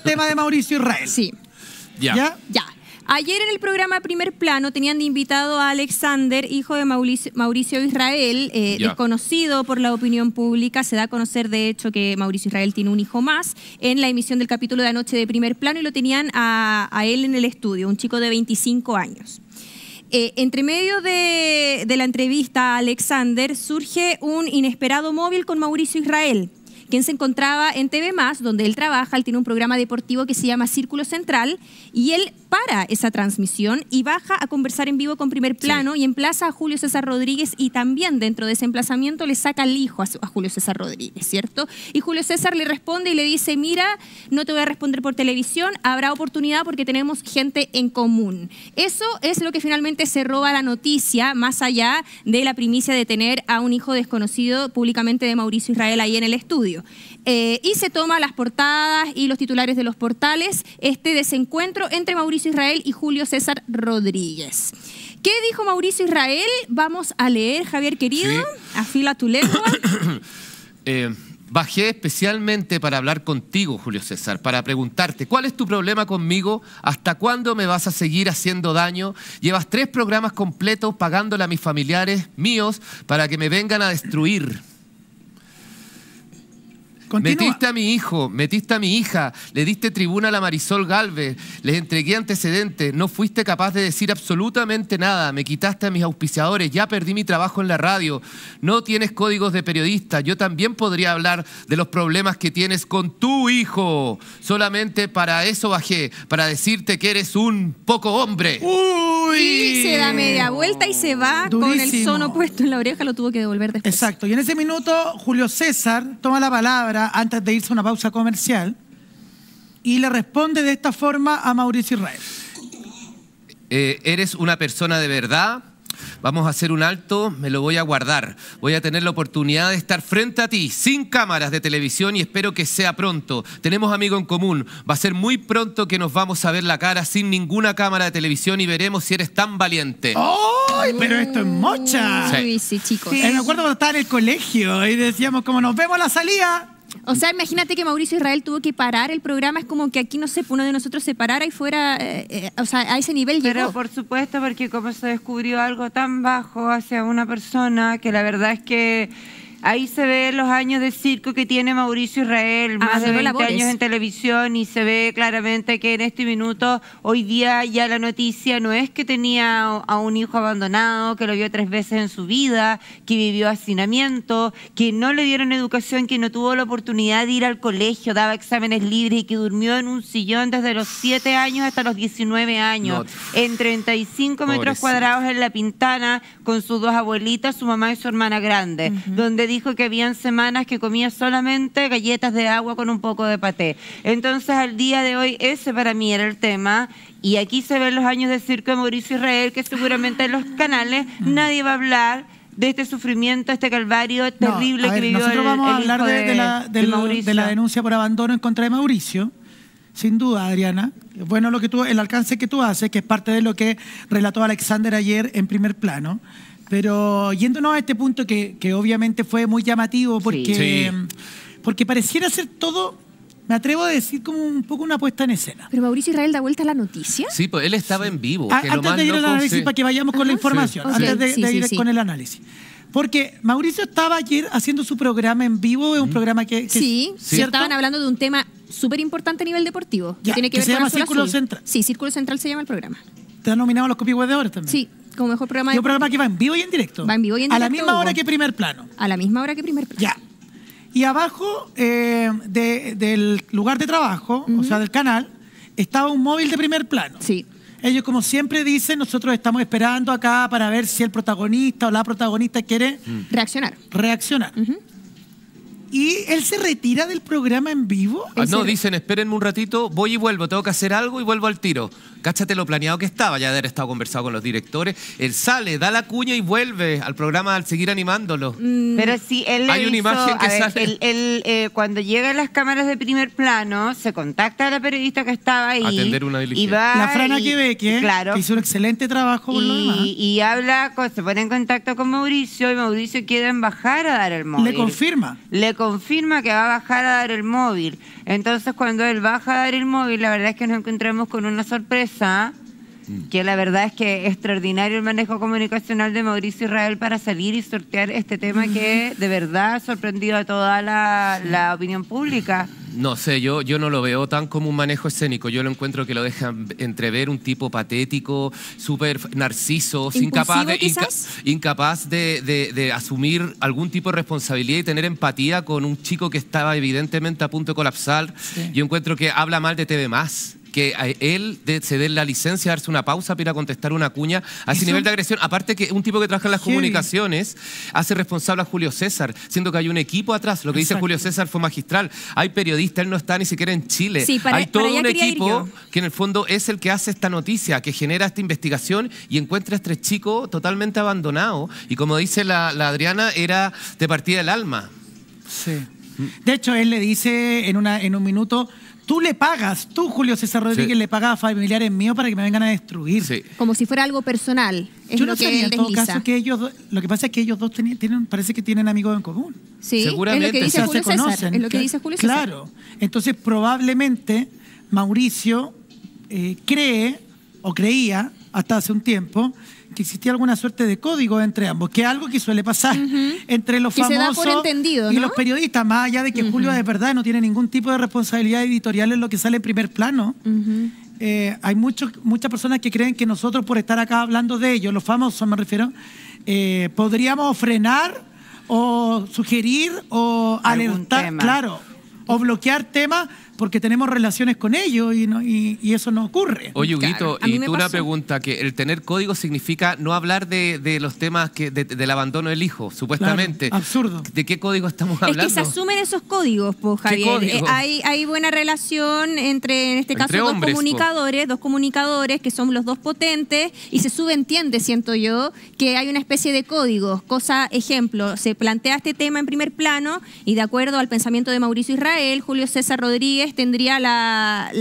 tema de Mauricio Israel. Sí. ¿Ya? Ya. Ayer en el programa Primer Plano tenían de invitado a Alexander, hijo de Mauricio Israel, desconocido por la opinión pública. Se da a conocer, de hecho, que Mauricio Israel tiene un hijo más en la emisión del capítulo de anoche de Primer Plano y lo tenían a él en el estudio, un chico de 25 años. Entre medio de la entrevista a Alexander surge un inesperado móvil con Mauricio Israel, quien se encontraba en TV+, donde él trabaja. Él tiene un programa deportivo que se llama Círculo Central, y él para esa transmisión y baja a conversar en vivo con Primer Plano y emplaza a Julio César Rodríguez, y también dentro de ese emplazamiento le saca el hijo a Julio César Rodríguez, ¿cierto? Y Julio César le responde y le dice, mira, no te voy a responder por televisión, habrá oportunidad porque tenemos gente en común. Eso es lo que finalmente se roba la noticia, más allá de la primicia de tener a un hijo desconocido públicamente de Mauricio Israel ahí en el estudio. Y se toma las portadas y los titulares de los portales este desencuentro entre Mauricio Israel y Julio César Rodríguez. ¿Qué dijo Mauricio Israel? Vamos a leer, Javier querido. Sí. Afila tu lengua. Bajé especialmente para hablar contigo, Julio César, para preguntarte, ¿cuál es tu problema conmigo? ¿Hasta cuándo me vas a seguir haciendo daño? Llevas 3 programas completos pagándole a mis familiares míos para que me vengan a destruir. Continúa. Metiste a mi hijo, metiste a mi hija, le diste tribuna a la Marisol Gálvez, les entregué antecedentes, no fuiste capaz de decir absolutamente nada, me quitaste a mis auspiciadores, ya perdí mi trabajo en la radio, no tienes códigos de periodista, yo también podría hablar de los problemas que tienes con tu hijo, solamente para eso bajé, para decirte que eres un poco hombre. ¡Uy! Y se da media vuelta y se va. Durísimo. Con el sono puesto en la oreja, lo tuvo que devolver después. Exacto, y en ese minuto Julio César toma la palabra antes de irse a una pausa comercial y le responde de esta forma a Mauricio Israel. ¿Eres una persona de verdad? Vamos a hacer un alto, me lo voy a guardar. Voy a tener la oportunidad de estar frente a ti, sin cámaras de televisión, y espero que sea pronto. Tenemos amigos en común. Va a ser muy pronto que nos vamos a ver la cara sin ninguna cámara de televisión y veremos si eres tan valiente. ¡Ay, pero esto es mocha! Sí, chicos. Sí. Me acuerdo cuando estaba en el colegio y decíamos como nos vemos a la salida. O sea, imagínate que Mauricio Israel tuvo que parar el programa. Es como que aquí, no sé, uno de nosotros se parara y fuera, o sea, a ese nivel llegó. Pero por supuesto, porque como se descubrió algo tan bajo hacia una persona, que la verdad es que ahí se ve los años de circo que tiene Mauricio Israel, más de 20 años en televisión, y se ve claramente que en este minuto, hoy día ya la noticia no es que tenía a un hijo abandonado, que lo vio 3 veces en su vida, que vivió hacinamiento, que no le dieron educación, que no tuvo la oportunidad de ir al colegio, daba exámenes libres y que durmió en un sillón desde los 7 años hasta los 19 años, en 35 metros cuadrados en La Pintana, con sus 2 abuelitas, su mamá y su hermana grande, donde dijo que habían semanas que comía solamente galletas de agua con un poco de paté. Entonces, al día de hoy, ese para mí era el tema. Y aquí se ven los años de circo de Mauricio Israel, que seguramente en los canales nadie va a hablar de este sufrimiento, este calvario terrible que vivió nosotros vamos a hablar de la denuncia por abandono en contra de Mauricio. Sin duda, Adriana. Bueno, el alcance que tú haces, que es parte de lo que relató Alexander ayer en Primer Plano. Pero yéndonos a este punto que obviamente fue muy llamativo porque pareciera ser todo, me atrevo a decir, como un poco una puesta en escena. ¿Pero Mauricio Israel da vuelta a la noticia? Sí, pues él estaba en vivo. Antes de ir al análisis, para que vayamos con la información, antes de ir con el análisis. Porque Mauricio estaba ayer haciendo su programa en vivo, es un programa que sí, estaban hablando de un tema súper importante a nivel deportivo. Que tiene que ver se con llama Círculo Central. Sí, Círculo Central se llama el programa. ¿Te han nominado a los Copihue de Oro también? Sí. Como mejor programa. Y un programa que va en vivo y en directo. Va en vivo y en directo. A la misma hora que Primer Plano. A la misma hora que Primer Plano. Ya. Y abajo del lugar de trabajo, o sea, del canal, estaba un móvil de Primer Plano. Sí. Ellos, como siempre dicen, nosotros estamos esperando acá para ver si el protagonista o la protagonista quiere reaccionar. ¿Y él se retira del programa en vivo? No, dicen, espérenme un ratito, voy y vuelvo, tengo que hacer algo y vuelvo al tiro. Cáchate lo planeado que estaba, ya de haber estado conversado con los directores. Él sale, da la cuña y vuelve al programa al seguir animándolo. Pero sí, él hay una imagen que sale. Él, cuando llegan las cámaras de Primer Plano, se contacta a la periodista que estaba ahí. Atender una diligencia. Y va, la Frana Quebeque, que hizo un excelente trabajo por lo demás. Y habla, se pone en contacto con Mauricio, y Mauricio quiere bajar a dar el móvil. Le confirma. confirma que va a bajar a dar el móvil. Entonces, cuando él baja a dar el móvil, la verdad es que nos encontramos con una sorpresa, que la verdad es que es extraordinario el manejo comunicacional de Mauricio Israel para salir y sortear este tema que de verdad ha sorprendido a toda la opinión pública. No sé, yo no lo veo tan como un manejo escénico. Yo lo encuentro que lo deja entrever un tipo patético, súper narciso, incapaz de asumir algún tipo de responsabilidad y tener empatía con un chico que estaba evidentemente a punto de colapsar. Sí. Yo encuentro que habla mal de TV+. Que a él se dé la licencia, darse una pausa para ir a contestar una cuña a ese nivel de agresión. Aparte que un tipo que trabaja en las comunicaciones hace responsable a Julio César, siendo que hay un equipo atrás. Lo que dice Julio César fue magistral. Hay periodistas, él no está ni siquiera en Chile. Sí, hay todo un equipo que en el fondo es el que hace esta noticia, que genera esta investigación y encuentra a este chico totalmente abandonado. Y como dice la Adriana, era de partida del alma. Sí. De hecho, él le dice en un minuto... Tú, Julio César Rodríguez, le pagas a familiares míos para que me vengan a destruir. Sí. Como si fuera algo personal. Yo no sabía en todo caso que ellos dos, lo que pasa es que ellos dos parece que tienen amigos en común. Sí, seguramente. Es lo que dice Julio César. Es lo que dice Julio César. Claro. Entonces, probablemente Mauricio cree, o creía hasta hace un tiempo, que existía alguna suerte de código entre ambos, que es algo que suele pasar entre los famosos se da por entendido, ¿no? Y los periodistas, más allá de que Julio de verdad no tiene ningún tipo de responsabilidad editorial en lo que sale en primer plano. Hay muchas personas que creen que nosotros, por estar acá hablando de ellos, los famosos me refiero, podríamos frenar o sugerir o alertar, claro, o bloquear temas porque tenemos relaciones con ellos y eso no ocurre. Oye, Huguito, y tú una pregunta, que el tener código significa no hablar de los temas del abandono del hijo, supuestamente. Claro, absurdo. ¿De qué código estamos hablando? Es que se asumen esos códigos, Javier. Hay buena relación entre, en este caso, dos comunicadores que son los dos potentes y se subentiende, siento yo, que hay una especie de códigos. Ejemplo, se plantea este tema en primer plano y de acuerdo al pensamiento de Mauricio Israel, Julio César Rodríguez tendría la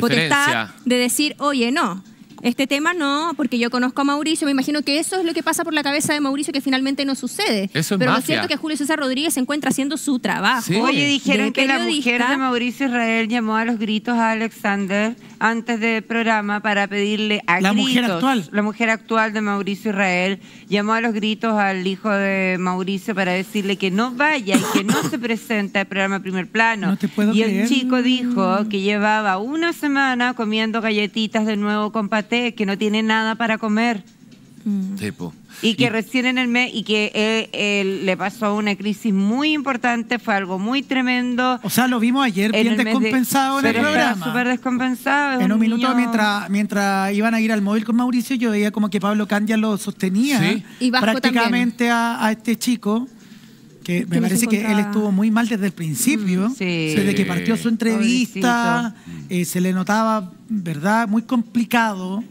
potestad de decir, oye, no, este tema no, porque yo conozco a Mauricio. Me imagino que eso es lo que pasa por la cabeza de Mauricio, que finalmente no sucede. Eso es Pero mafia. Lo cierto es que Julio César Rodríguez se encuentra haciendo su trabajo. Sí. Oye, dijeron que la mujer de Mauricio Israel llamó a los gritos a Alexander antes del programa para pedirle a la gritos. La mujer actual de Mauricio Israel llamó a los gritos al hijo de Mauricio para decirle que no vaya y que no se presente al programa Primer Plano. No te puedo y creer. El chico dijo que llevaba una semana comiendo galletitas de nuevo con paté, que no tiene nada para comer. Tipo. Y que recién en el mes, y que él le pasó una crisis muy importante, fue algo muy tremendo. O sea, lo vimos ayer bien descompensado en el programa. Súper descompensado. En un minuto, mientras iban a ir al móvil con Mauricio, yo veía como que Pablo Candia lo sostenía y prácticamente a este chico, que me parece que él estuvo muy mal desde el principio, desde que partió su entrevista, se le notaba, ¿verdad?, muy complicado,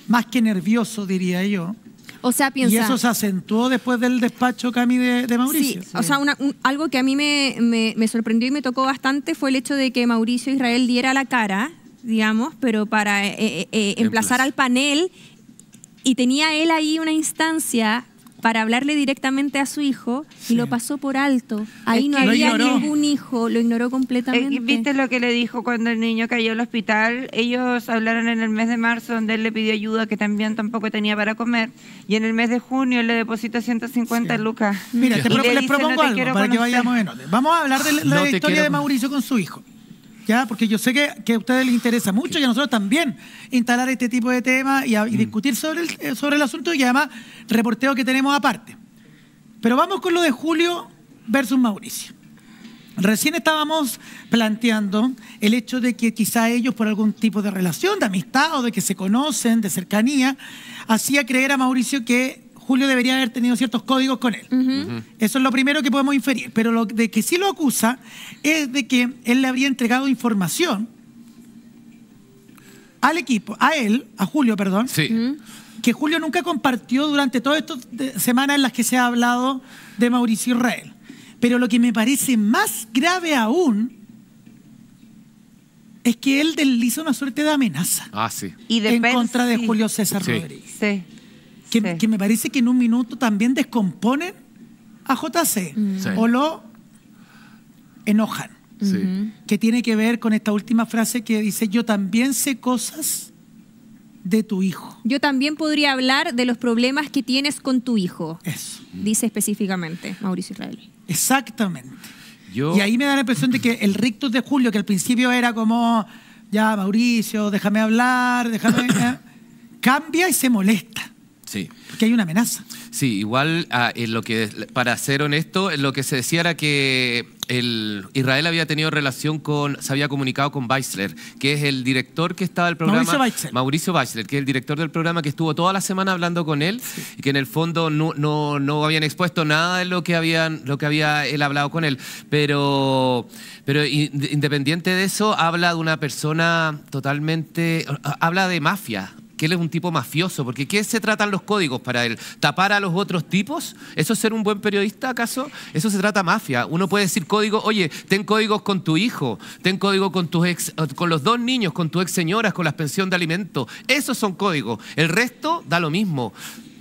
más que nervioso, diría yo. O sea, piensa... Y eso se acentuó después del despacho, Cami, de Mauricio. Sí. O sea, algo que a mí me sorprendió y me tocó bastante fue el hecho de que Mauricio Israel diera la cara, digamos, pero para emplazar al panel, y tenía él ahí una instancia para hablarle directamente a su hijo y lo pasó por alto. Ahí no había ningún hijo, lo ignoró completamente. ¿Viste lo que le dijo cuando el niño cayó al hospital? Ellos hablaron en el mes de marzo, donde él le pidió ayuda, que también tampoco tenía para comer, y en el mes de junio él le depositó 150 lucas. Mira, les propongo algo para que vayamos en orden. Vamos a hablar de la historia de Mauricio con su hijo. ¿Ya? Porque yo sé que a ustedes les interesa mucho y a nosotros también instalar este tipo de temas y discutir sobre el asunto, y además reporteo que tenemos aparte. Pero vamos con lo de Julio versus Mauricio. Recién estábamos planteando el hecho de que quizá ellos, por algún tipo de relación, de amistad o de que se conocen, de cercanía, hacía creer a Mauricio que Julio debería haber tenido ciertos códigos con él. Eso es lo primero que podemos inferir. Pero lo de que sí lo acusa es de que él le habría entregado información al equipo, a Julio, perdón, que Julio nunca compartió durante todas estas semanas en las que se ha hablado de Mauricio Israel. Pero lo que me parece más grave aún es que él hizo una suerte de amenaza en contra de Julio César Rodríguez. Sí. Que me parece que en un minuto también descomponen a JC o lo enojan. Sí. Que tiene que ver con esta última frase que dice: yo también sé cosas de tu hijo. Yo también podría hablar de los problemas que tienes con tu hijo. Eso. Dice específicamente Mauricio Israel. Exactamente. Y ahí me da la impresión de que el rictus de Julio, que al principio era como, ya Mauricio, déjame hablar, cambia y se molesta. Sí. Porque hay una amenaza. Sí, igual, para ser honesto, lo que se decía era que Israel había tenido relación se había comunicado con Weissler, que es el director que estaba del programa. Mauricio Weissler, que es el director del programa, que estuvo toda la semana hablando con él, sí. Y que en el fondo no habían expuesto nada de lo que había él hablado con él. Pero independiente de eso, habla de una persona totalmente, habla de mafia. Que él es un tipo mafioso, porque ¿qué se tratan los códigos para él? ¿Tapar a los otros tipos? ¿Eso es ser un buen periodista, acaso? Eso se trata mafia. Uno puede decir códigos, oye, ten códigos con tu hijo, ten código con con los 2 niños, con tu ex señoras, con la pensión de alimentos. Esos son códigos. El resto da lo mismo,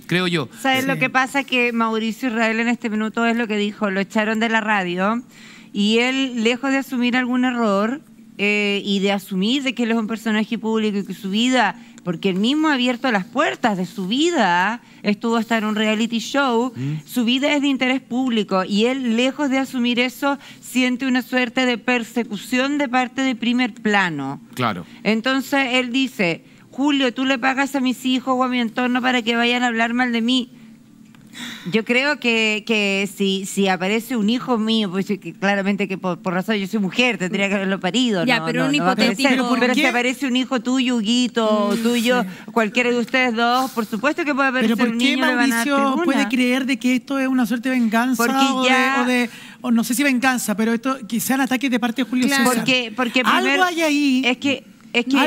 creo yo. ¿Sabes lo que pasa? Que Mauricio Israel en este minuto es lo que dijo, lo echaron de la radio y él, lejos de asumir algún error y de asumir de que él es un personaje público y que su vida... porque él mismo ha abierto las puertas de su vida, estuvo hasta en un reality show, su vida es de interés público y él, lejos de asumir eso, siente una suerte de persecución de parte de Primer Plano. Claro. Entonces él dice, Julio, tú le pagas a mis hijos o a mi entorno para que vayan a hablar mal de mí. Yo creo que si aparece un hijo mío, pues claramente que por razón yo soy mujer, tendría que haberlo parido. Ya, pero un hipotético. Pero si aparece un hijo tuyo, Huguito, tuyo, sí. Cualquiera de ustedes dos, por supuesto que puede aparecer un niño. ¿Pero por qué Mauricio puede creer de que esto es una suerte de venganza o no sé si venganza, pero esto que sean ataques de parte de Julio César? Porque algo hay ahí. Es que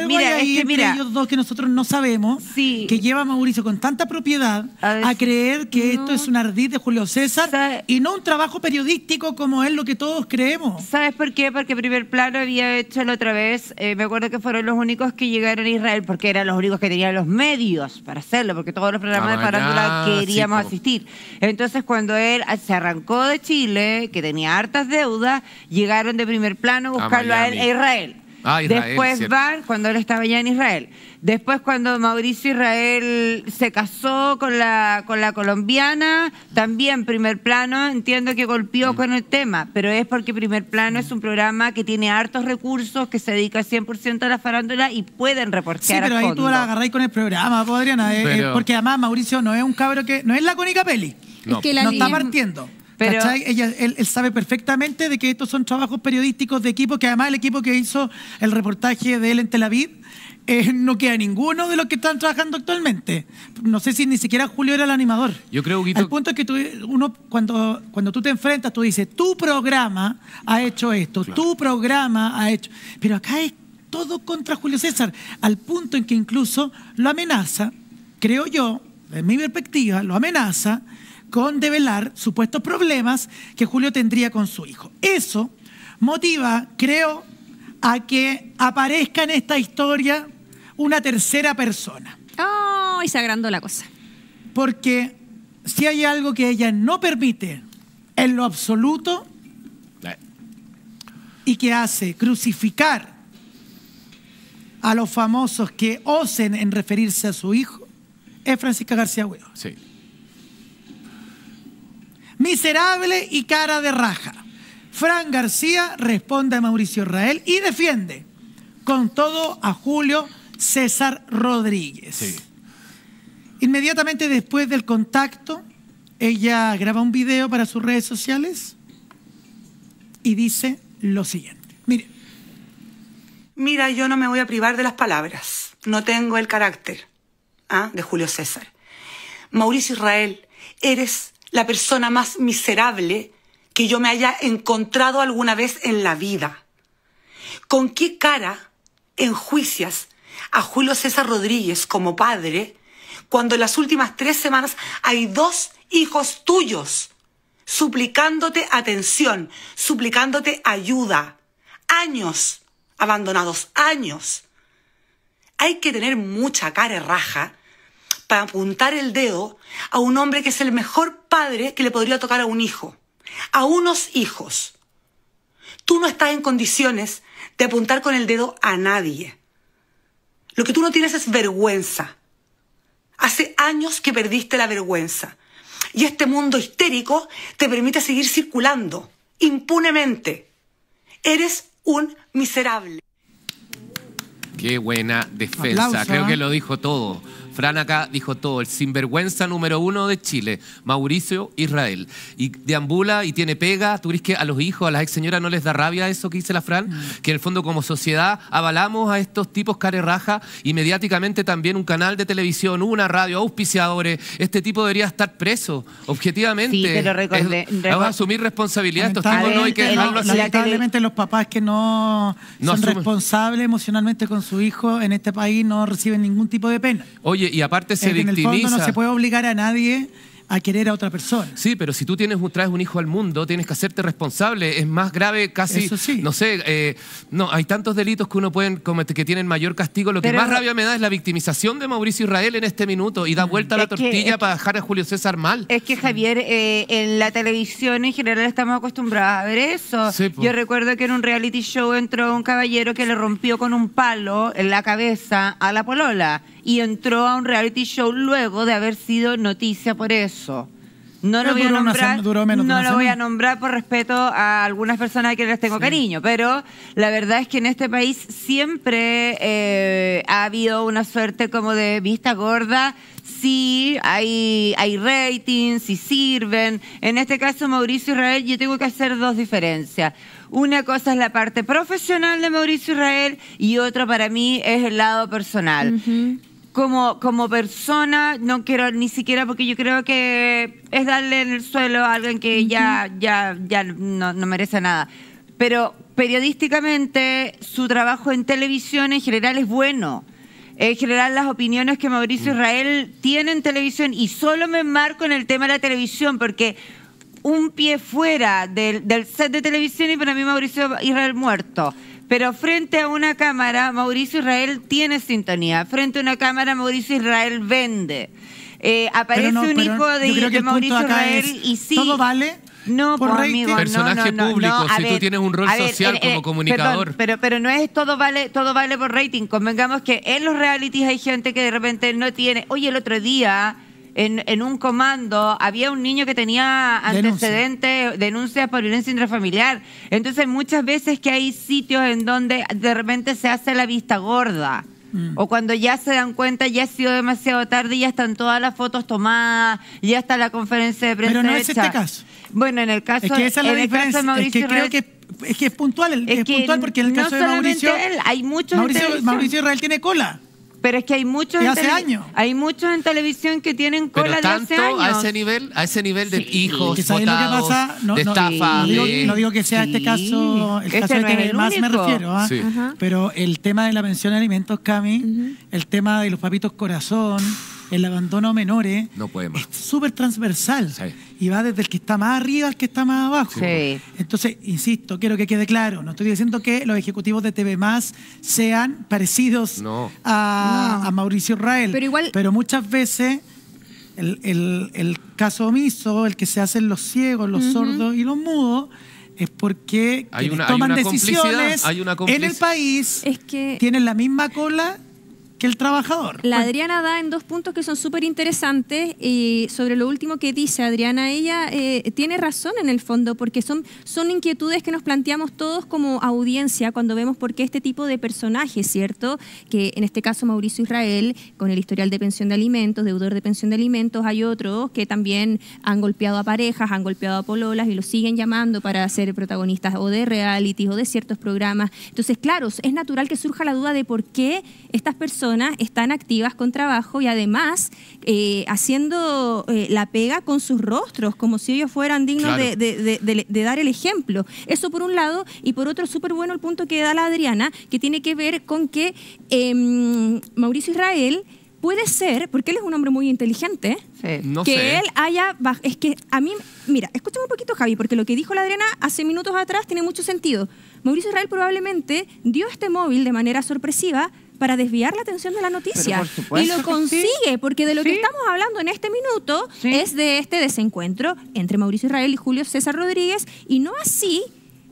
mira, ellos dos que nosotros no sabemos, sí. Que lleva a Mauricio con tanta propiedad a creer que esto es un ardid de Julio César y no un trabajo periodístico como es lo que todos creemos. ¿Sabes por qué? Porque Primer Plano había hecho la otra vez, me acuerdo que fueron los únicos que llegaron a Israel, porque eran los únicos que tenían los medios para hacerlo, porque todos los programas de farándula queríamos asistir. Entonces cuando él se arrancó de Chile, que tenía hartas deudas, llegaron de Primer Plano a buscarlo a él a Israel. Israel, después van, cuando él estaba ya en Israel. Después cuando Mauricio Israel se casó con la colombiana, también Primer Plano, entiendo que golpeó con el tema, pero es porque Primer Plano es un programa que tiene hartos recursos, que se dedica 100% a la farándula y pueden reportear a fondo. Sí, pero ahí tú la agarráis con el programa, Adriana, porque además Mauricio no es un cabro que... No es la Cónica Peli, no está partiendo. Pero él sabe perfectamente de que estos son trabajos periodísticos de equipo, que además el equipo que hizo el reportaje de él en Tel Aviv no queda ninguno de los que están trabajando actualmente. No sé si ni siquiera Julio era el animador. Yo creo que... El punto es que cuando tú te enfrentas, tú dices, tu programa ha hecho esto, claro. Tu programa ha hecho... Pero acá es todo contra Julio César, al punto en que incluso lo amenaza, creo yo, en mi perspectiva, lo amenaza con develar supuestos problemas que Julio tendría con su hijo. Eso motiva, creo, a que aparezca en esta historia una tercera persona. ¡Oh! Y se agrandó la cosa. Porque si hay algo que ella no permite en lo absoluto y que hace crucificar a los famosos que osen en referirse a su hijo, es Francisca García Huidobro. Sí. Miserable y cara de raja. Fran García responde a Mauricio Israel y defiende con todo a Julio César Rodríguez. Sí. Inmediatamente después del contacto, ella graba un video para sus redes sociales y dice lo siguiente. Mira, yo no me voy a privar de las palabras. No tengo el carácter de Julio César. Mauricio Israel, eres la persona más miserable que yo me haya encontrado alguna vez en la vida. ¿Con qué cara enjuicias a Julio César Rodríguez como padre cuando en las últimas 3 semanas hay 2 hijos tuyos suplicándote atención, suplicándote ayuda? Años abandonados, años. Hay que tener mucha cara de raja para apuntar el dedo a un hombre que es el mejor padre que le podría tocar a un hijo, a unos hijos. Tú no estás en condiciones de apuntar con el dedo a nadie. Lo que tú no tienes es vergüenza. Hace años que perdiste la vergüenza. Y este mundo histérico te permite seguir circulando impunemente. Eres un miserable. Qué buena defensa. Aplauso, Creo que lo dijo todo. Fran acá dijo todo. El sinvergüenza número 1 de Chile, Mauricio Israel. Y deambula y tiene pega. ¿Tú crees que a los hijos, a las ex señoras no les da rabia eso que dice la Fran? Que en el fondo como sociedad avalamos a estos tipos carerraja y mediáticamente también un canal de televisión, una radio, auspiciadores. Este tipo debería estar preso, objetivamente. Sí, te lo recordé. Vamos a asumir responsabilidad. Estos tipos no hay que dejarlo así. Lamentablemente los papás que no son responsables emocionalmente con su hijo en este país no reciben ningún tipo de pena. Oye, y aparte se victimiza. En el fondo no se puede obligar a nadie a querer a otra persona. Sí, pero si tú traes un hijo al mundo, tienes que hacerte responsable. Es más grave casi, eso sí. No sé, no, hay tantos delitos que uno puede cometer que tienen mayor castigo. Lo que más rabia me da es la victimización de Mauricio Israel en este minuto y da vuelta a la tortilla para dejar a Julio César mal. Es que, Javier, en la televisión en general estamos acostumbrados a ver eso. Sí, yo recuerdo que en un reality show entró un caballero que le rompió con un palo en la cabeza a la polola y entró a un reality show luego de haber sido noticia por eso. No lo voy a nombrar, no lo voy a nombrar por respeto a algunas personas a quienes les tengo cariño, pero la verdad es que en este país siempre ha habido una suerte como de vista gorda. Sí, hay ratings, sí sirven. En este caso, Mauricio Israel, yo tengo que hacer dos diferencias. Una cosa es la parte profesional de Mauricio Israel y otra para mí es el lado personal. Como persona, no quiero ni siquiera, porque yo creo que es darle en el suelo a alguien que ya no merece nada. Pero periodísticamente, su trabajo en televisión en general es bueno. En general, las opiniones que Mauricio Israel tiene en televisión, y solo me enmarco en el tema de la televisión, porque un pie fuera del set de televisión y para mí Mauricio Israel muerto. Pero frente a una cámara, Mauricio Israel tiene sintonía. Frente a una cámara, Mauricio Israel vende. Aparece un hijo de Mauricio Israel y sí. ¿Todo vale? No, por amigo, personaje público, si tú tienes un rol social como comunicador. Perdón, pero no es todo vale por rating. Convengamos que en los realities hay gente que de repente no tiene. Oye, el otro día en un comando había un niño que tenía antecedentes, denuncias por violencia intrafamiliar. Entonces muchas veces que hay sitios en donde de repente se hace la vista gorda. O cuando ya se dan cuenta, ya ha sido demasiado tarde y ya están todas las fotos tomadas, ya está la conferencia de prensa. Pero no hecha. es este caso. Bueno, en el caso, es que esa es la diferencia. Caso de Mauricio Israel, creo que es puntual, puntual porque en el caso de Mauricio, hay muchos Mauricio Israel tiene cola. Pero es que hay muchos en televisión que tienen cola de hace años. A ese nivel de hijos votados, de estafa. No digo que sea este caso, el caso de TV Más me refiero. Pero el tema de la pensión de alimentos, Cami, el tema de los papitos corazón, el abandono a menores, no puede más. Es súper transversal. Y va desde el que está más arriba al que está más abajo. Entonces, insisto, quiero que quede claro, no estoy diciendo que los ejecutivos de TV Más sean parecidos a Mauricio Israel, pero muchas veces el caso omiso, el que se hacen los ciegos, los sordos y los mudos, es porque toman decisiones en el país tienen la misma cola que el trabajador. La Adriana da en dos puntos que son súper interesantes y sobre lo último que dice Adriana, ella tiene razón en el fondo porque son inquietudes que nos planteamos todos como audiencia cuando vemos por qué este tipo de personajes, ¿cierto? Que en este caso Mauricio Israel, con el historial de pensión de alimentos, deudor de pensión de alimentos, hay otros que también han golpeado a parejas, han golpeado a pololas y los siguen llamando para ser protagonistas o de realities o de ciertos programas. Entonces, claro, es natural que surja la duda de por qué estas personas están activas con trabajo y además haciendo la pega con sus rostros, como si ellos fueran dignos de dar el ejemplo. Eso por un lado, y por otro súper bueno el punto que da la Adriana, que tiene que ver con que Mauricio Israel puede ser, porque él es un hombre muy inteligente, él haya... Es que a mí... Mira, escúchame un poquito, Javi, porque lo que dijo la Adriana hace minutos atrás tiene mucho sentido. Mauricio Israel probablemente dio este móvil de manera sorpresiva para desviar la atención de la noticia. Y lo consigue, porque de lo que estamos hablando en este minuto es de este desencuentro entre Mauricio Israel y Julio César Rodríguez, y no así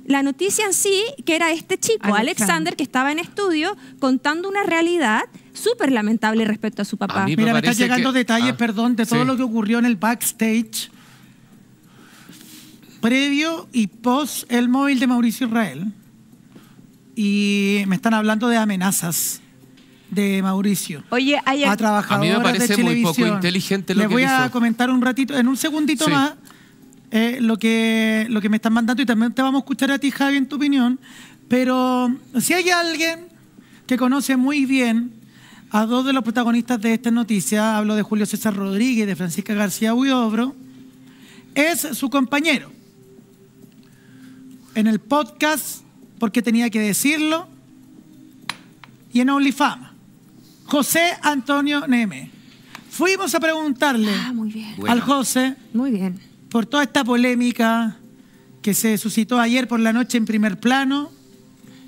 la noticia en sí, que era este chico, Alexander, que estaba en estudio contando una realidad súper lamentable respecto a su papá. Mira, me están llegando detalles, perdón, de todo lo que ocurrió en el backstage previo y post el móvil de Mauricio Israel. Y me están hablando de amenazas de Mauricio. Oye, a trabajadores a mí me parece de muy poco inteligente lo que Les voy hizo. a comentar un ratito, en un segundito más, lo que me están mandando, y también te vamos a escuchar a ti, Javi, en tu opinión. Pero si hay alguien que conoce muy bien a dos de los protagonistas de esta noticia, hablo de Julio César Rodríguez y de Francisca García Huidobro, es su compañero. En el podcast, porque tenía que decirlo, y en OnlyFama, José Antonio Neme. Fuimos a preguntarle al José por toda esta polémica que se suscitó ayer por la noche en Primer Plano.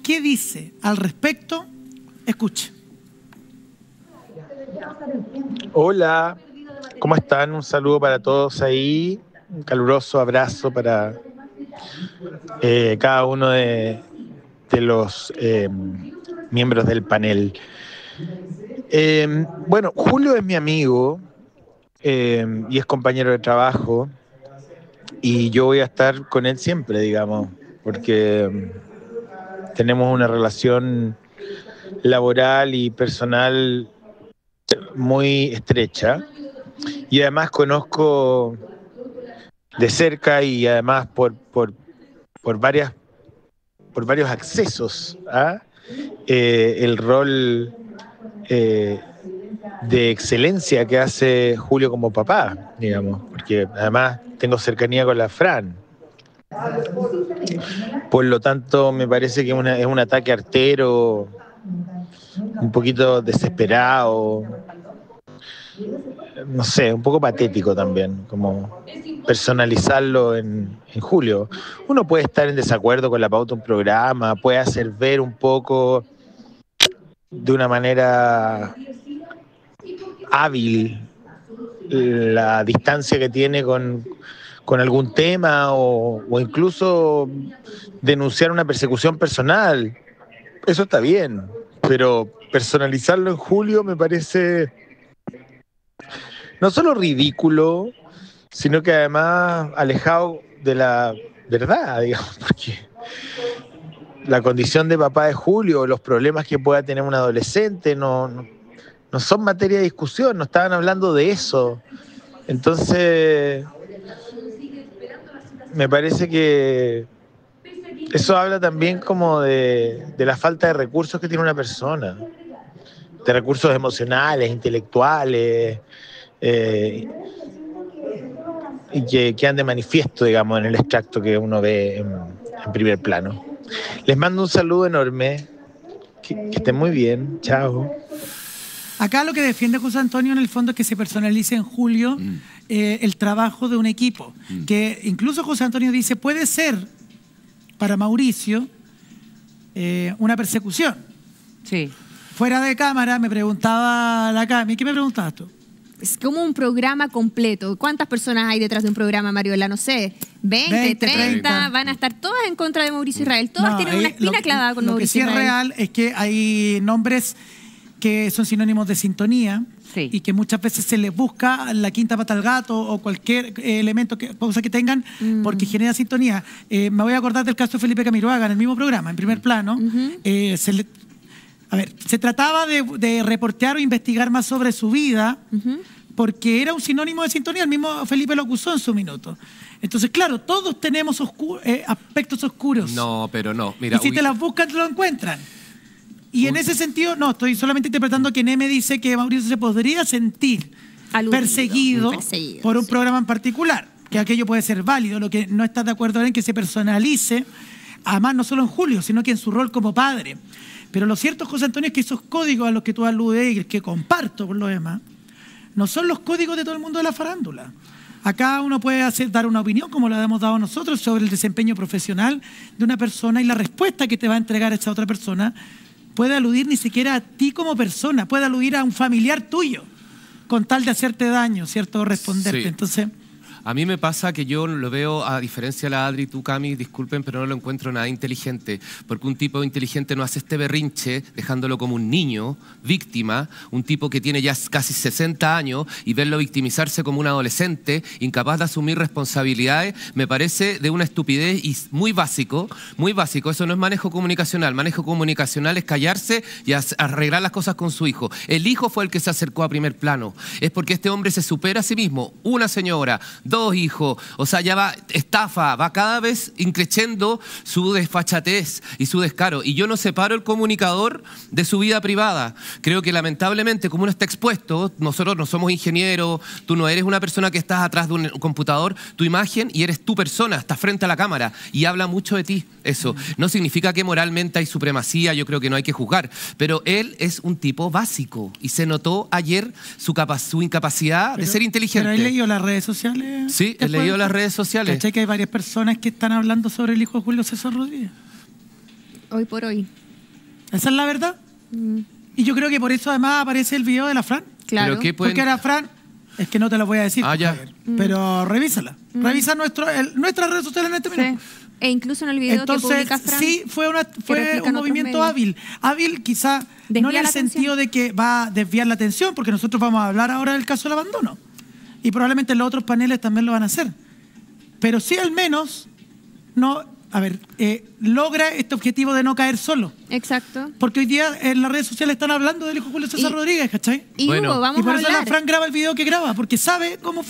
¿Qué dice al respecto? Escuche. Hola, ¿cómo están? Un saludo para todos ahí. Un caluroso abrazo para cada uno de los miembros del panel. Bueno, Julio es mi amigo y es compañero de trabajo, y yo voy a estar con él siempre, digamos, porque tenemos una relación laboral y personal muy estrecha, y además conozco de cerca y además por varios accesos a el rol de excelencia que hace Julio como papá, digamos, porque además tengo cercanía con la Fran. Por lo tanto, me parece que es un ataque artero, un poquito desesperado, no sé, un poco patético también, como personalizarlo en Julio. Uno puede estar en desacuerdo con la pauta de un programa, puede hacer ver un poco de una manera hábil la distancia que tiene con algún tema, o incluso denunciar una persecución personal. Eso está bien, pero personalizarlo en Julio me parece no solo ridículo, sino que además alejado de la verdad, digamos, porque la condición de papá de Julio, los problemas que pueda tener un adolescente, no son materia de discusión, no estaban hablando de eso. Entonces, me parece que eso habla también como de la falta de recursos que tiene una persona, de recursos emocionales, intelectuales, y que quedan de manifiesto, digamos, en el extracto que uno ve en Primer Plano. Les mando un saludo enorme, que estén muy bien, chao. Acá lo que defiende José Antonio en el fondo es que se personalice en Julio el trabajo de un equipo, que incluso José Antonio dice puede ser para Mauricio una persecución. Sí. Fuera de cámara me preguntaba la Cami, ¿qué me preguntabas tú? Es como un programa completo. ¿Cuántas personas hay detrás de un programa, Mariola? No sé, 20, 30, van a estar todas en contra de Mauricio Israel. Todas tienen una espina clavada con Mauricio Israel. Lo que sí es real es que hay nombres que son sinónimos de sintonía, y que muchas veces se les busca la quinta pata al gato o cualquier elemento, cosa que tengan, porque genera sintonía. Me voy a acordar del caso de Felipe Camiroaga en el mismo programa, en Primer Plano. Se trataba de reportear o investigar más sobre su vida, porque era un sinónimo de sintonía. El mismo Felipe lo acusó en su minuto. Entonces, claro, todos tenemos aspectos oscuros. No, pero no. Mira, y si te las buscan, te lo encuentran. Y en ese sentido, no, estoy solamente interpretando que Neme dice que Mauricio se podría sentir perseguido por un programa en particular, que aquello puede ser válido. Lo que no está de acuerdo es en que se personalice, además no solo en Julio, sino que en su rol como padre. Pero lo cierto, José Antonio, es que esos códigos a los que tú aludes y que comparto por lo demás, no son los códigos de todo el mundo de la farándula. Acá uno puede dar una opinión, como la hemos dado nosotros, sobre el desempeño profesional de una persona, y la respuesta que te va a entregar esa otra persona puede aludir ni siquiera a ti como persona, puede aludir a un familiar tuyo, con tal de hacerte daño, ¿cierto? Responderte. Sí. Entonces, A mí me pasa que yo lo veo, a diferencia de la Adri, tú, Cami, disculpen, pero no lo encuentro nada inteligente, porque un tipo inteligente no hace este berrinche dejándolo como un niño, víctima, un tipo que tiene ya casi 60 años y verlo victimizarse como un adolescente, incapaz de asumir responsabilidades, me parece de una estupidez y muy básico, muy básico. Eso no es manejo comunicacional. Manejo comunicacional es callarse y arreglar las cosas con su hijo. El hijo fue el que se acercó a primer plano. Es porque este hombre se supera a sí mismo. Una señora, 2 hijos, o sea, ya va, estafa, va cada vez increciendo su desfachatez y su descaro. Y yo no separo el comunicador de su vida privada. Creo que lamentablemente, como uno está expuesto, nosotros no somos ingenieros, tú no eres una persona que estás atrás de un computador, tu imagen y eres tu persona, estás frente a la cámara y habla mucho de ti. Eso no significa que moralmente hay supremacía, yo creo que no hay que juzgar, pero él es un tipo básico y se notó ayer su incapacidad de ser inteligente. ¿Pero has leído las redes sociales? Sí, he leído las redes sociales. ¿Cachai que hay varias personas que están hablando sobre el hijo de Julio César Rodríguez? Hoy por hoy. ¿Esa es la verdad? Y yo creo que por eso además aparece el video de la Fran. Claro. Porque era Fran, es que no te lo voy a decir, ya. Javier, pero revísala. Revisa nuestras redes sociales en este minuto. E incluso en el video que publica Fran. Sí, fue un movimiento hábil. Hábil quizá no en el sentido de que va a desviar la atención, porque nosotros vamos a hablar ahora del caso del abandono. Y probablemente los otros paneles también lo van a hacer. Pero sí al menos logra este objetivo de no caer solo. Exacto. Porque hoy día en las redes sociales están hablando del hijo Julio César Rodríguez, ¿cachai? Y bueno, Hugo, vamos a hablar. Y por eso la Fran graba el video que graba, porque sabe cómo...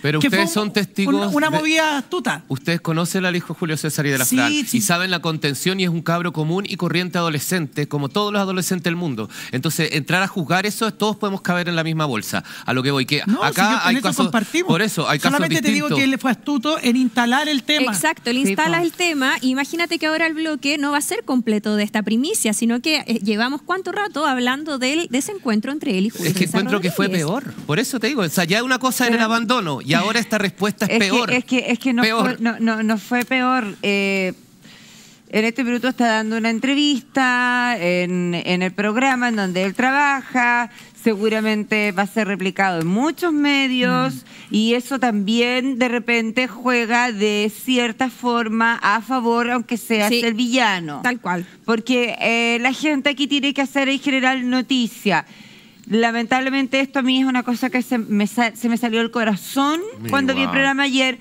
Pero ustedes son testigos... Una movida astuta. Ustedes conocen al hijo Julio César y de la Fran. Y saben la contención y es un cabro común y corriente adolescente, como todos los adolescentes del mundo. Entonces, entrar a juzgar eso, todos podemos caber en la misma bolsa. A lo que voy, que no, acá hay casos... Compartimos. Por eso, hay casos solamente distintos. te digo que él fue astuto en instalar el tema. Exacto, él instala el tema. Imagínate que ahora el bloque no va a ser completo de esta primicia, sino que llevamos cuánto rato hablando de ese encuentro entre él y Julio César Es que encuentro Rodríguez. Que fue peor. Por eso te digo, o sea, ya una cosa era el abandono y ahora esta respuesta es peor. Es que no fue peor. En este minuto está dando una entrevista en el programa en donde él trabaja. Seguramente va a ser replicado en muchos medios y eso también de repente juega de cierta forma a favor, aunque seas el villano. Tal cual. Porque la gente aquí tiene que hacer en general noticia. Lamentablemente esto a mí es una cosa que se me salió del corazón cuando vi el programa ayer,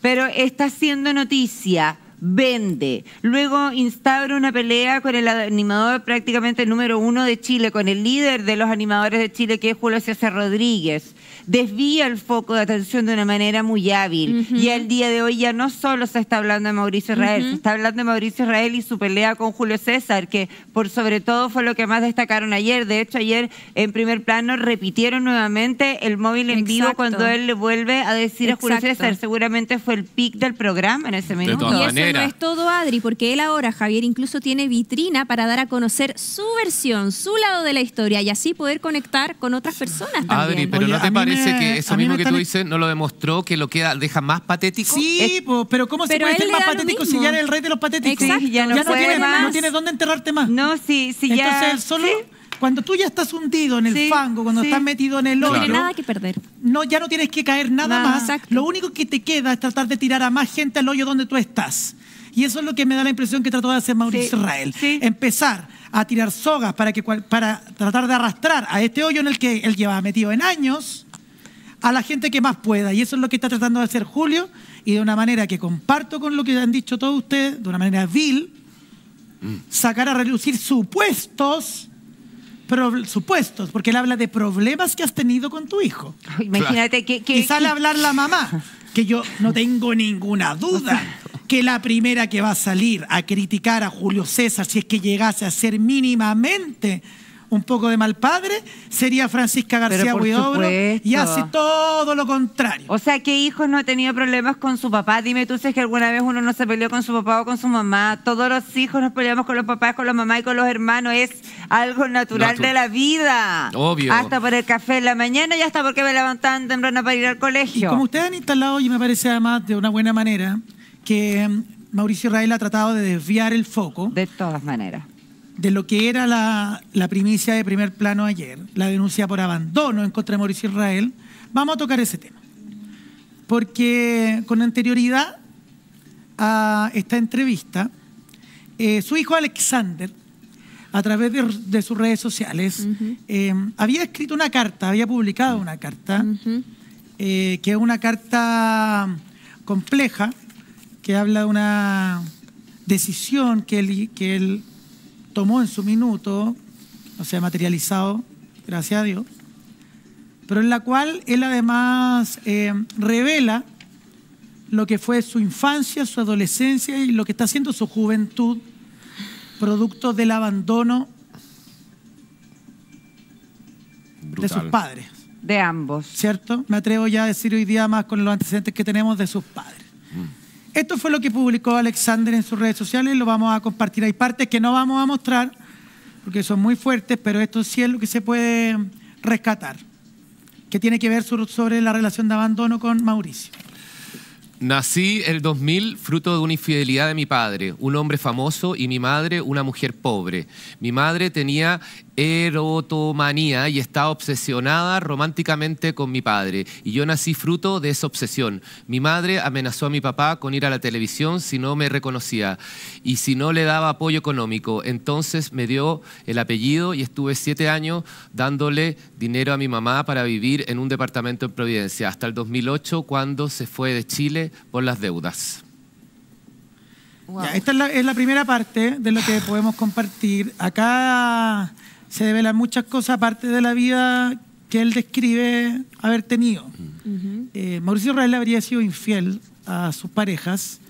pero está haciendo noticia, vende. Luego instaura una pelea con el animador prácticamente número 1 de Chile, con el líder de los animadores de Chile, que es Julio César Rodríguez. Desvía el foco de atención de una manera muy hábil. Y al día de hoy ya no solo se está hablando de Mauricio Israel, se está hablando de Mauricio Israel y su pelea con Julio César, que por sobre todo fue lo que más destacaron ayer. De hecho, ayer en primer plano repitieron nuevamente el móvil en vivo cuando él le vuelve a decir a Julio César. Seguramente fue el pic del programa en ese minuto. Y eso no es todo, Adri, porque él ahora, Javier, incluso tiene vitrina para dar a conocer su versión, su lado de la historia y así poder conectar con otras personas también. Adri, pero ¿no te parece que eso mismo que tú dices no lo demostró, que lo deja más patético? Sí, pero ¿cómo se puede ser más patético si ya eres el rey de los patéticos? Exacto. Sí, ya no tienes dónde enterrarte más. No, sí, ya. Entonces él solo... Cuando tú ya estás hundido en el fango, cuando estás metido en el hoyo... No tiene nada que perder. Ya no tienes que caer nada más. Exacto. Lo único que te queda es tratar de tirar a más gente al hoyo donde tú estás. Y eso es lo que me da la impresión que trató de hacer Mauricio Israel. Empezar a tirar sogas para tratar de arrastrar a este hoyo en el que él lleva metido en años a la gente que más pueda. Y eso es lo que está tratando de hacer Julio, y de una manera que comparto con lo que han dicho todos ustedes, de una manera vil, sacar a relucir supuestos, porque él habla de problemas que has tenido con tu hijo. Imagínate que y sale a hablar la mamá, que yo no tengo ninguna duda que la primera que va a salir a criticar a Julio César, si es que llegase a ser mínimamente un poco de mal padre, sería Francisca García Huidobro, y hace todo lo contrario. O sea, ¿qué hijos no ha tenido problemas con su papá? Dime tú si es que alguna vez uno no se peleó con su papá o con su mamá. Todos los hijos nos peleamos con los papás, con la mamá y con los hermanos. Es algo natural de la vida. Obvio. Hasta por el café en la mañana y hasta porque me levantaban temprano para ir al colegio. Y como ustedes han instalado, y me parece además de una buena manera, que Mauricio Israel ha tratado de desviar el foco. De todas maneras. De lo que era la primicia de primer plano ayer, la denuncia por abandono en contra de Mauricio Israel, vamos a tocar ese tema. porque con anterioridad a esta entrevista, su hijo Alexander, a través de sus redes sociales, había escrito una carta, había publicado una carta, que es una carta compleja, que habla de una decisión que él tomó en su minuto, o sea, materializado, gracias a Dios, pero en la cual él además revela lo que fue su infancia, su adolescencia y lo que está haciendo su juventud, producto del abandono de sus padres. De ambos. ¿Cierto? Me atrevo ya a decir hoy día más con los antecedentes que tenemos de sus padres. Esto fue lo que publicó Alexander en sus redes sociales y lo vamos a compartir. Hay partes que no vamos a mostrar porque son muy fuertes, pero esto sí es lo que se puede rescatar, que tiene que ver sobre la relación de abandono con Mauricio. Nací el 2000 fruto de una infidelidad de mi padre, un hombre famoso, y mi madre una mujer pobre. Mi madre tenía erotomanía y estaba obsesionada románticamente con mi padre, y yo nací fruto de esa obsesión. Mi madre amenazó a mi papá con ir a la televisión si no me reconocía y si no le daba apoyo económico. Entonces me dio el apellido y estuve 7 años dándole dinero a mi mamá para vivir en un departamento en Providencia, hasta el 2008, cuando se fue de Chile por las deudas. Wow. Ya, esta es la primera parte de lo que podemos compartir. Acá se develan muchas cosas aparte de la vida que él describe haber tenido. Mauricio Israel habría sido infiel a sus parejas.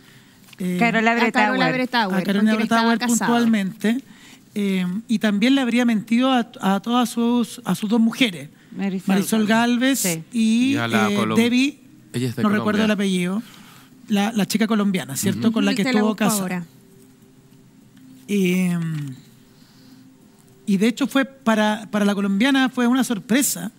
Carolina Bretauer. A Carolina Bretauer puntualmente. Y también le habría mentido a todas sus 2 mujeres. Marisol Gálvez y Debbie, no recuerdo el apellido, la chica colombiana, ¿cierto? Con la que estuvo casada. Y de hecho fue para la colombiana fue una sorpresa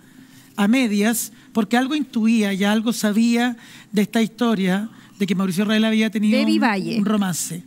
a medias, porque algo intuía, ya algo sabía de esta historia, de que Mauricio Israel había tenido un romance.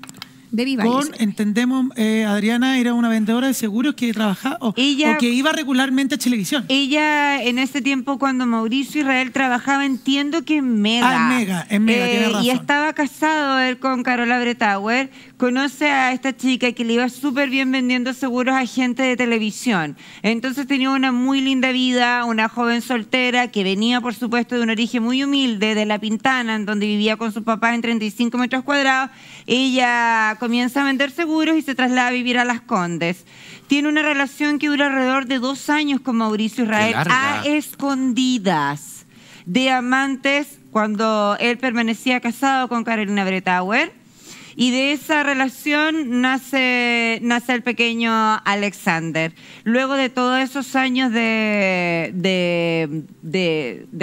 Entendemos, Adriana era una vendedora de seguros que trabajaba o que iba regularmente a televisión. Ella en ese tiempo, cuando Mauricio Israel trabajaba, entiendo que en Mega. En Mega, tiene razón. Y estaba casado él con Carolina Bretauer. Conoce a esta chica que le iba súper bien vendiendo seguros a gente de televisión. Entonces tenía una muy linda vida, una joven soltera que venía, por supuesto, de un origen muy humilde, de La Pintana, en donde vivía con sus papás en 35 metros cuadrados. Ella comienza a vender seguros y se traslada a vivir a Las Condes. Tiene una relación que dura alrededor de 2 años con Mauricio Israel, a escondidas, de amantes, cuando él permanecía casado con Carolina Bretauer. Y de esa relación nace el pequeño Alexander. Luego de todos esos años de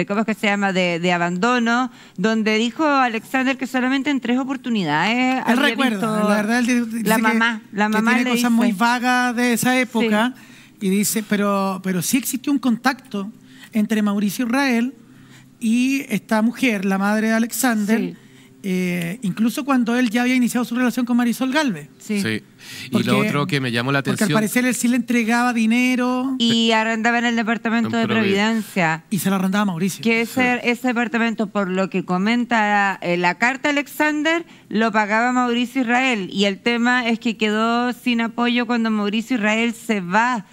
¿cómo es que se llama? De abandono, donde dijo Alexander que solamente en 3 oportunidades él recuerda, la verdad, la mamá tiene cosas muy vagas de esa época, sí. Y dice, pero sí existió un contacto entre Mauricio Israel y esta mujer, la madre de Alexander. Sí. Incluso cuando él ya había iniciado su relación con Marisol Gálvez. Sí. Y lo otro que me llamó la atención... Porque al parecer él sí le entregaba dinero. Y arrendaba en el departamento de Providencia. Y se lo arrendaba a Mauricio. Que ese departamento, por lo que comenta la carta Alexander, lo pagaba Mauricio Israel. Y el tema es que quedó sin apoyo cuando Mauricio Israel se va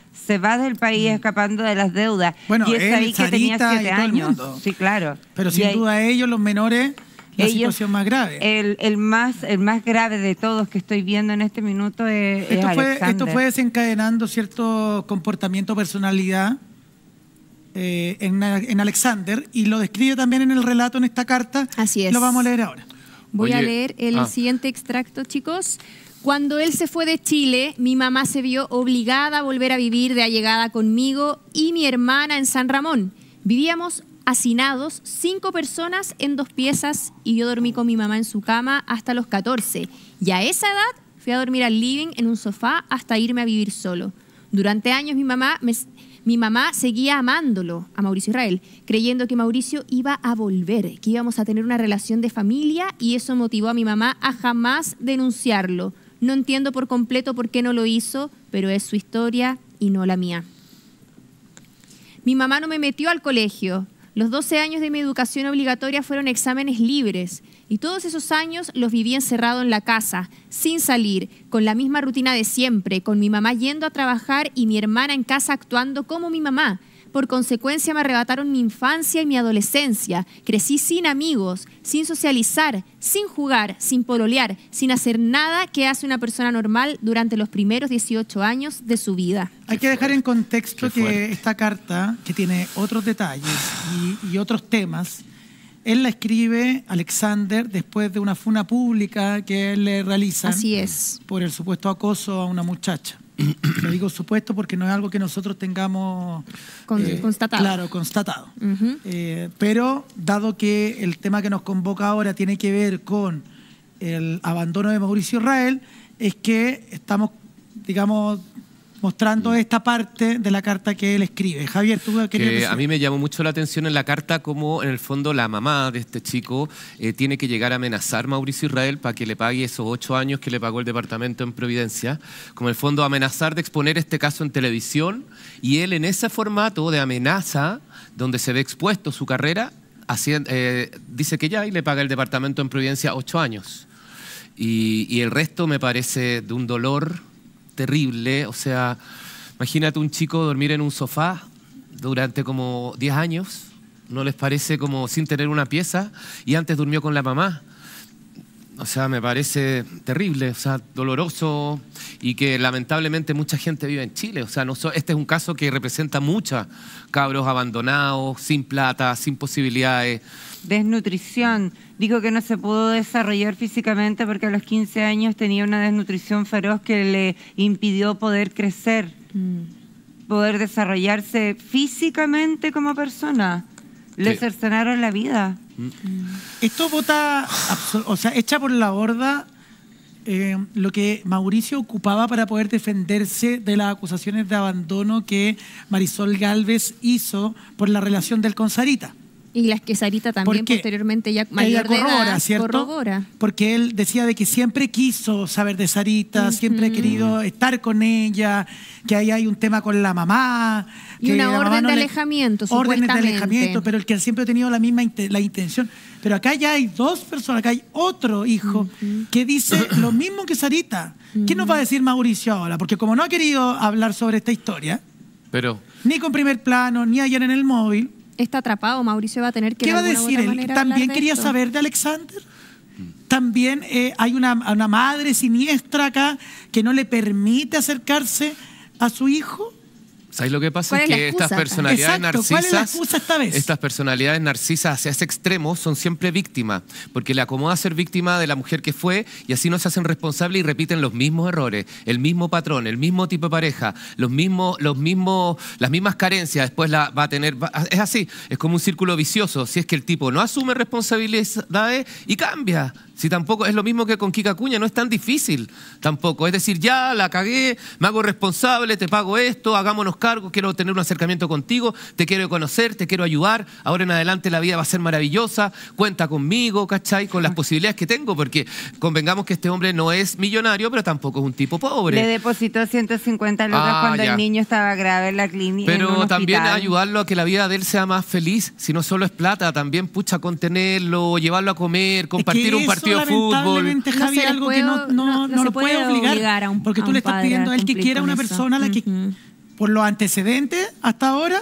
del país escapando de las deudas. Bueno, y es ahí que tenía 7 años. Sí, claro. Pero sin duda ellos, los menores... La situación más grave. El más grave de todos que estoy viendo en este minuto es Alexander. Esto fue desencadenando cierto comportamiento, personalidad en Alexander, y lo describe también en el relato, en esta carta. Así es. Lo vamos a leer ahora. Voy a leer el siguiente extracto, chicos. Cuando él se fue de Chile, mi mamá se vio obligada a volver a vivir de allegada conmigo y mi hermana en San Ramón. Vivíamos hacinados, 5 personas en 2 piezas, y yo dormí con mi mamá en su cama hasta los 14. Y a esa edad fui a dormir al living en un sofá hasta irme a vivir solo. Durante años mi mamá seguía amándolo a Mauricio Israel, creyendo que Mauricio iba a volver, que íbamos a tener una relación de familia, y eso motivó a mi mamá a jamás denunciarlo. No entiendo por completo por qué no lo hizo, pero es su historia y no la mía. Mi mamá no me metió al colegio. Los 12 años de mi educación obligatoria fueron exámenes libres y todos esos años los viví encerrado en la casa, sin salir, con la misma rutina de siempre, con mi mamá yendo a trabajar y mi hermana en casa actuando como mi mamá. Por consecuencia me arrebataron mi infancia y mi adolescencia. Crecí sin amigos, sin socializar, sin jugar, sin pololear, sin hacer nada que hace una persona normal durante los primeros 18 años de su vida. Hay que dejar en contexto que esta carta, que tiene otros detalles y otros temas, él la escribe, Alexander, después de una funa pública que él le realiza. Así es. Por el supuesto acoso a una muchacha. Le digo supuesto porque no es algo que nosotros tengamos constatado. Claro, constatado. Pero dado que el tema que nos convoca ahora tiene que ver con el abandono de Mauricio Israel, es que estamos, digamos, mostrando esta parte de la carta que él escribe. Javier, ¿tú querías decir? A mí me llamó mucho la atención en la carta cómo en el fondo la mamá de este chico tiene que llegar a amenazar a Mauricio Israel para que le pague esos 8 años que le pagó el departamento en Providencia, como en el fondo amenazar de exponer este caso en televisión, y él en ese formato de amenaza, donde se ve expuesto su carrera, dice que ya y le paga el departamento en Providencia 8 años. Y el resto me parece de un dolor terrible. O sea, imagínate un chico dormir en un sofá durante como 10 años, ¿no les parece como sin tener una pieza? Y antes durmió con la mamá. O sea, me parece terrible, o sea, doloroso, y que lamentablemente mucha gente vive en Chile. O sea, este es un caso que representa muchos cabros abandonados, sin plata, sin posibilidades. Desnutrición. Dijo que no se pudo desarrollar físicamente porque a los 15 años tenía una desnutrición feroz que le impidió poder crecer, poder desarrollarse físicamente como persona. Le cercenaron la vida. Esto bota, o sea, echa por la borda lo que Mauricio ocupaba para poder defenderse de las acusaciones de abandono que Marisol Gálvez hizo por la relación de él con Sarita. Y las que Sarita también posteriormente ya mayor de edad, ¿cierto? Corrobora. Porque él decía de que siempre quiso saber de Sarita, siempre ha querido estar con ella, que ahí hay un tema con la mamá. Y una orden de alejamiento, supuestamente. Órdenes de alejamiento, pero el que siempre ha tenido la misma la intención. Pero acá ya hay 2 personas, acá hay otro hijo que dice lo mismo que Sarita. ¿Qué nos va a decir Mauricio ahora? Porque como no ha querido hablar sobre esta historia, ni con Primer Plano, ni ayer en el móvil, está atrapado. Mauricio va a tener que... ¿Qué va a decir él? ¿También quería saber de Alexander? También hay una madre siniestra acá que no le permite acercarse a su hijo. ¿Sabes lo que pasa? Es que estas personalidades narcisas, ¿cuál es la excusa esta vez? Estas personalidades narcisas hacia ese extremo son siempre víctimas, porque le acomoda ser víctima de la mujer que fue y así no se hacen responsables y repiten los mismos errores, el mismo patrón, el mismo tipo de pareja, las mismas carencias. Después va a tener, es así, es como un círculo vicioso. Si es que el tipo no asume responsabilidades y cambia. Si tampoco es lo mismo que con Kika Acuña, no es tan difícil tampoco. Es decir, ya la cagué, me hago responsable, te pago esto, hagámonos cargo, quiero tener un acercamiento contigo, te quiero conocer, te quiero ayudar, ahora en adelante la vida va a ser maravillosa, cuenta conmigo, ¿cachai? Con las posibilidades que tengo, porque convengamos que este hombre no es millonario, pero tampoco es un tipo pobre. Le depositó 150 lucas cuando el niño estaba grave en la clínica. Pero también ayudarlo a que la vida de él sea más feliz, si no solo es plata, también contenerlo, llevarlo a comer, compartir un partido de fútbol. Lamentablemente, Javi, algo que no lo puede obligar a porque tú le estás pidiendo a él que quiera una persona a la que, por los antecedentes hasta ahora,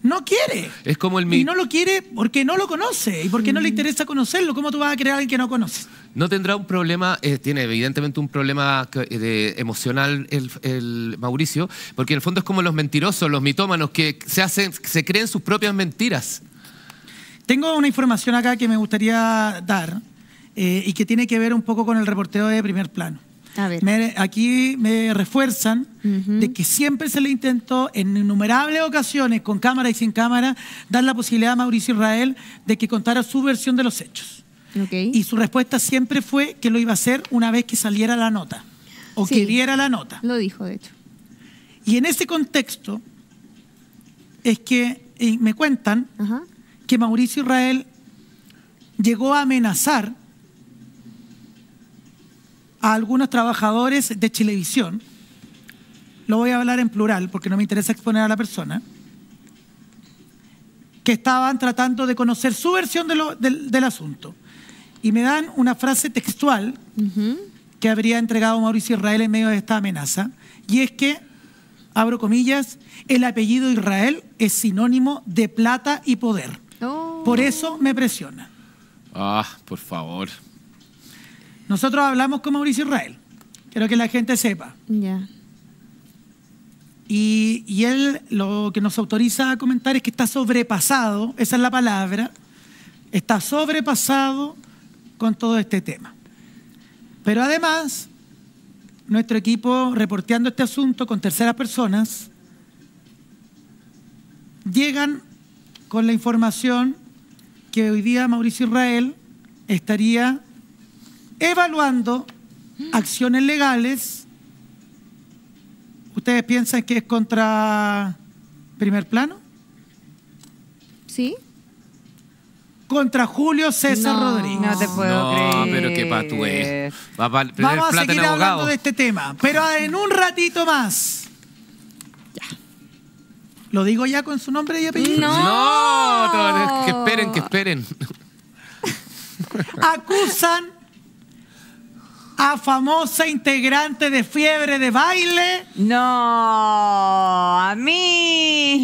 no quiere. Es como y no lo quiere porque no lo conoce y porque no le interesa conocerlo. ¿Cómo tú vas a querer a alguien que no conoces? No tendrá un problema, tiene evidentemente un problema emocional el Mauricio, porque en el fondo es como los mentirosos, los mitómanos que se creen sus propias mentiras. Tengo una información acá que me gustaría dar y que tiene que ver un poco con el reporteo de Primer Plano. A ver. Aquí me refuerzan de que siempre se le intentó en innumerables ocasiones, con cámara y sin cámara, dar la posibilidad a Mauricio Israel de que contara su versión de los hechos. Y su respuesta siempre fue que lo iba a hacer una vez que saliera la nota o que diera la nota. Lo dijo, de hecho. Y en ese contexto es que me cuentan que Mauricio Israel llegó a amenazar a algunos trabajadores de Chilevisión. Lo voy a hablar en plural porque no me interesa exponer a la persona. que estaban tratando de conocer su versión del asunto. Y me dan una frase textual que habría entregado Mauricio Israel en medio de esta amenaza, y es que, abro comillas, el apellido Israel es sinónimo de plata y poder. Por eso me presiona. Ah, por favor. Nosotros hablamos con Mauricio Israel. Quiero que la gente sepa. Ya. Y él lo que nos autoriza a comentar es que está sobrepasado, esa es la palabra, está sobrepasado con todo este tema. Pero además, nuestro equipo, reporteando este asunto con terceras personas, llegan con la información que hoy día Mauricio Israel estaría evaluando acciones legales. ¿Ustedes piensan que es contra Primer Plano? ¿Sí? Contra Julio César Rodríguez. No te puedo creer. No, pero qué patú es. Vamos a seguir hablando de este tema, pero en un ratito más. Ya. ¿Lo digo ya con su nombre y apellido? No, que esperen. Acusan a famosa integrante de Fiebre de Baile. No, a mí.